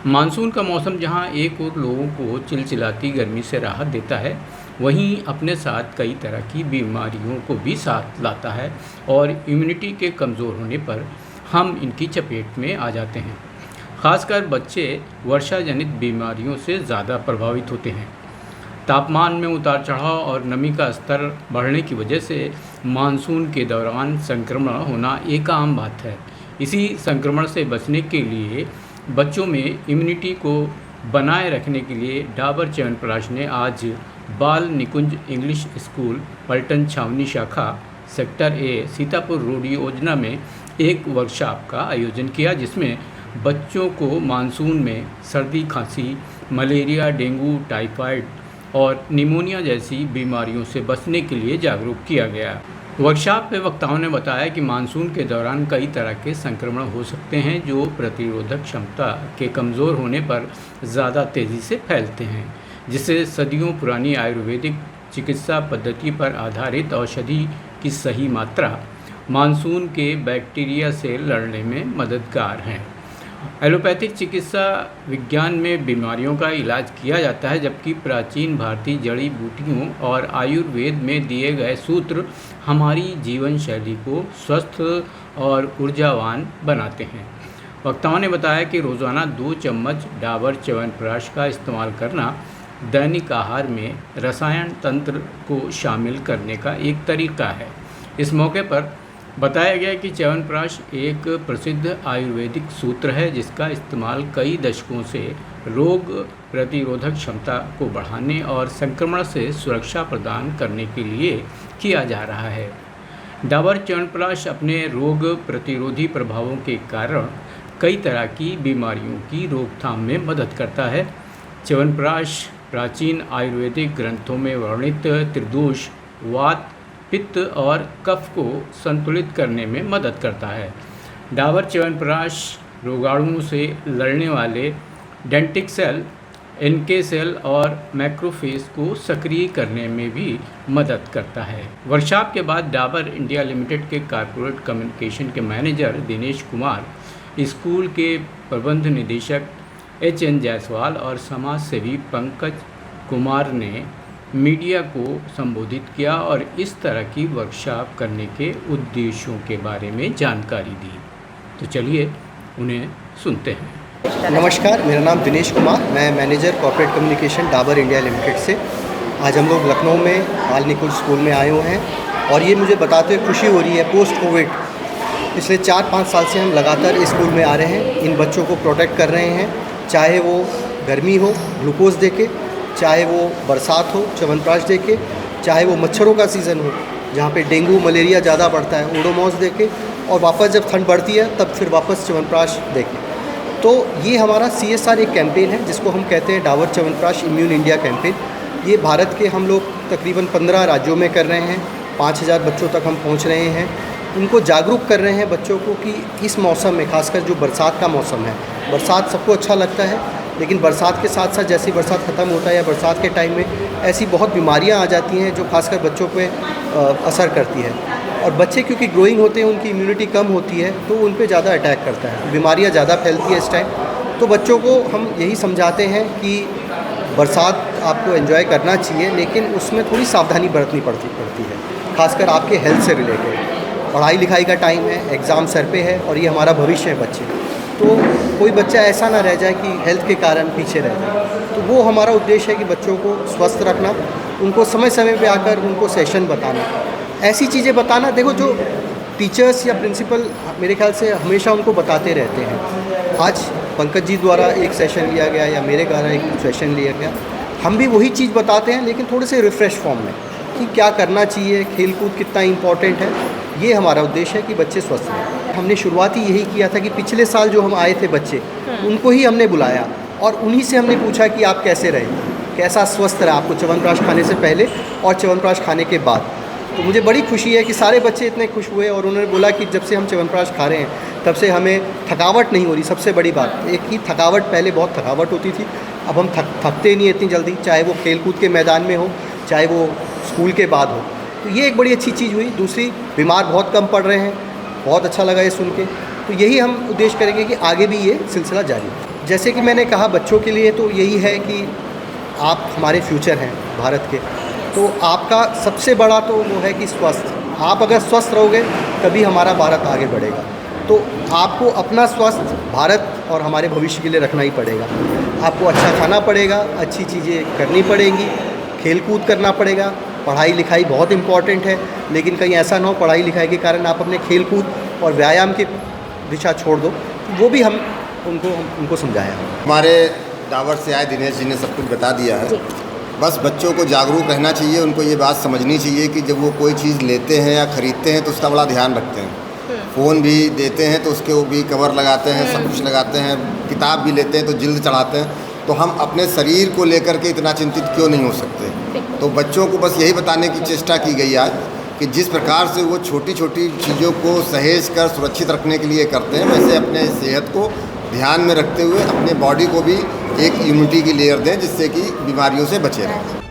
Monsoon का मौसम जहां एक ओर लोगों को चिलचिलाती गर्मी से राहत देता है, वहीं अपने साथ कई तरह की बीमारियों को भी साथ लाता है और इम्यूनिटी के कमज़ोर होने पर हम इनकी चपेट में आ जाते हैं। खासकर बच्चे वर्षा जनित बीमारियों से ज़्यादा प्रभावित होते हैं। तापमान में उतार चढ़ाव और नमी का स्तर बढ़ने की वजह से मानसून के दौरान संक्रमण होना एक आम बात है। इसी संक्रमण से बचने के लिए बच्चों में इम्यूनिटी को बनाए रखने के लिए डाबर च्यवनप्राश ने आज बाल निकुंज इंग्लिश स्कूल पलटन छावनी शाखा सेक्टर ए सीतापुर रोड योजना में एक वर्कशॉप का आयोजन किया, जिसमें बच्चों को मानसून में सर्दी, खांसी, मलेरिया, डेंगू, टाइफाइड और निमोनिया जैसी बीमारियों से बचने के लिए जागरूक किया गया। वर्कशॉप में वक्ताओं ने बताया कि मानसून के दौरान कई तरह के संक्रमण हो सकते हैं जो प्रतिरोधक क्षमता के कमज़ोर होने पर ज़्यादा तेज़ी से फैलते हैं, जिससे सदियों पुरानी आयुर्वेदिक चिकित्सा पद्धति पर आधारित औषधि की सही मात्रा मानसून के बैक्टीरिया से लड़ने में मददगार हैं। एलोपैथिक चिकित्सा विज्ञान में बीमारियों का इलाज किया जाता है, जबकि प्राचीन भारतीय जड़ी बूटियों और आयुर्वेद में दिए गए सूत्र हमारी जीवन शैली को स्वस्थ और ऊर्जावान बनाते हैं। वक्ताओं ने बताया कि रोज़ाना 2 चम्मच डाबर च्यवनप्राश का इस्तेमाल करना दैनिक आहार में रसायन तंत्र को शामिल करने का एक तरीका है। इस मौके पर बताया गया कि च्यवनप्राश एक प्रसिद्ध आयुर्वेदिक सूत्र है, जिसका इस्तेमाल कई दशकों से रोग प्रतिरोधक क्षमता को बढ़ाने और संक्रमण से सुरक्षा प्रदान करने के लिए किया जा रहा है। डाबर च्यवनप्राश अपने रोग प्रतिरोधी प्रभावों के कारण कई तरह की बीमारियों की रोकथाम में मदद करता है। च्यवनप्राश प्राचीन आयुर्वेदिक ग्रंथों में वर्णित त्रिदोष, वात, पित्त और कफ को संतुलित करने में मदद करता है। डाबर च्यवनप्राश रोगाणुओं से लड़ने वाले डेंटिक सेल, एनके सेल और मैक्रोफेज को सक्रिय करने में भी मदद करता है। वर्कशॉप के बाद डाबर इंडिया लिमिटेड के कॉर्पोरेट कम्युनिकेशन के मैनेजर दिनेश कुमार, स्कूल के प्रबंध निदेशक HN जायसवाल और समाज सेवी पंकज कुमार ने मीडिया को संबोधित किया और इस तरह की वर्कशॉप करने के उद्देश्यों के बारे में जानकारी दी। तो चलिए उन्हें सुनते हैं। नमस्कार, मेरा नाम दिनेश कुमार, मैं manager corporate communication Dabur India limited से। आज हम लोग लखनऊ में बाल निकुंज स्कूल में आए हुए हैं और ये मुझे बताते हुए खुशी हो रही है, पोस्ट कोविड पिछले 4-5 साल से हम लगातार इस स्कूल में आ रहे हैं, इन बच्चों को प्रोटेक्ट कर रहे हैं, चाहे वो गर्मी हो ग्लूकोज देके, चाहे वो बरसात हो च्यवनप्राश देके, चाहे वो मच्छरों का सीज़न हो जहाँ पे डेंगू मलेरिया ज़्यादा बढ़ता है, ओडोमॉस देके, और वापस जब ठंड बढ़ती है तब फिर वापस च्यवनप्राश देके। तो ये हमारा CSR एक कैंपेन है जिसको हम कहते हैं Dabur chyawanprash immune India campaign. ये भारत के हम लोग तकरीबन 15 राज्यों में कर रहे हैं, 5000 बच्चों तक हम पहुँच रहे हैं। उनको जागरूक कर रहे हैं बच्चों को कि इस मौसम में, खासकर जो बरसात का मौसम है, बरसात सबको अच्छा लगता है, लेकिन बरसात के साथ साथ जैसे बरसात ख़त्म होता है या बरसात के टाइम में ऐसी बहुत बीमारियां आ जाती हैं जो खासकर बच्चों पे असर करती है। और बच्चे क्योंकि ग्रोइंग होते हैं, उनकी इम्यूनिटी कम होती है तो उन पे ज़्यादा अटैक करता है, बीमारियां ज़्यादा फैलती है इस टाइम। तो बच्चों को हम यही समझाते हैं कि बरसात आपको एंजॉय करना चाहिए, लेकिन उसमें थोड़ी सावधानी बरतनी पड़ती है, खासकर आपके हेल्थ से रिलेटेड। पढ़ाई लिखाई का टाइम है, एग्ज़ाम सर पे है और ये हमारा भविष्य है बच्चे, तो कोई बच्चा ऐसा ना रह जाए कि हेल्थ के कारण पीछे रह जाए। तो वो हमारा उद्देश्य है कि बच्चों को स्वस्थ रखना, उनको समय समय पे आकर उनको सेशन बताना, ऐसी चीज़ें बताना। देखो, जो टीचर्स या प्रिंसिपल मेरे ख्याल से हमेशा उनको बताते रहते हैं। आज पंकज जी द्वारा एक सेशन लिया गया या मेरे द्वारा एक सेशन लिया गया, हम भी वही चीज़ बताते हैं लेकिन थोड़े से रिफ़्रेश फॉर्म में कि क्या करना चाहिए, खेलकूद कितना इम्पॉर्टेंट है। ये हमारा उद्देश्य है कि बच्चे स्वस्थ रहें। हमने शुरुआत ही यही किया था कि पिछले साल जो हम आए थे बच्चे, उनको ही हमने बुलाया और उन्हीं से हमने पूछा कि आप कैसे रहे, कैसा स्वस्थ रहा आपको च्यवनप्राश खाने से पहले और च्यवनप्राश खाने के बाद। तो मुझे बड़ी खुशी है कि सारे बच्चे इतने खुश हुए और उन्होंने बोला कि जब से हम च्यवनप्राश खा रहे हैं तब से हमें थकावट नहीं हो रही। सबसे बड़ी बात एक ही थकावट, पहले बहुत थकावट होती थी, अब हम थकते नहीं इतनी जल्दी, चाहे वो खेलकूद के मैदान में हो, चाहे वो स्कूल के बाद हो। तो ये एक बड़ी अच्छी चीज़ हुई। दूसरी, बीमार बहुत कम पड़ रहे हैं, बहुत अच्छा लगा ये सुन के। तो यही हम उद्देश्य करेंगे कि आगे भी ये सिलसिला जारी हो। जैसे कि मैंने कहा बच्चों के लिए तो यही है कि आप हमारे फ्यूचर हैं भारत के, तो आपका सबसे बड़ा तो वो है कि स्वस्थ, आप अगर स्वस्थ रहोगे तभी हमारा भारत आगे बढ़ेगा। तो आपको अपना स्वस्थ भारत और हमारे भविष्य के लिए रखना ही पड़ेगा। आपको अच्छा खाना पड़ेगा, अच्छी चीज़ें करनी पड़ेंगी, खेल कूद करना पड़ेगा, पढ़ाई लिखाई बहुत इम्पॉर्टेंट है, लेकिन कहीं ऐसा ना हो पढ़ाई लिखाई के कारण आप अपने खेल कूद और व्यायाम की दिशा छोड़ दो। वो भी हम उनको समझाया। हमारे डाबर से आए दिनेश जी ने सब कुछ बता दिया है। बस बच्चों को जागरूक रहना चाहिए, उनको ये बात समझनी चाहिए कि जब वो कोई चीज़ लेते हैं या ख़रीदते हैं तो उसका बड़ा ध्यान रखते हैं। फ़ोन भी देते हैं तो उसके वो भी कवर लगाते हैं, सब कुछ लगाते हैं, किताब भी लेते हैं तो जिल्द चढ़ाते हैं। तो हम अपने शरीर को लेकर के इतना चिंतित क्यों नहीं हो सकते। तो बच्चों को बस यही बताने की चेष्टा की गई आज कि जिस प्रकार से वो छोटी छोटी चीज़ों को सहेज कर सुरक्षित रखने के लिए करते हैं, वैसे अपने सेहत को ध्यान में रखते हुए अपने बॉडी को भी एक इम्यूनिटी की लेयर दें जिससे कि बीमारियों से बचे रहें।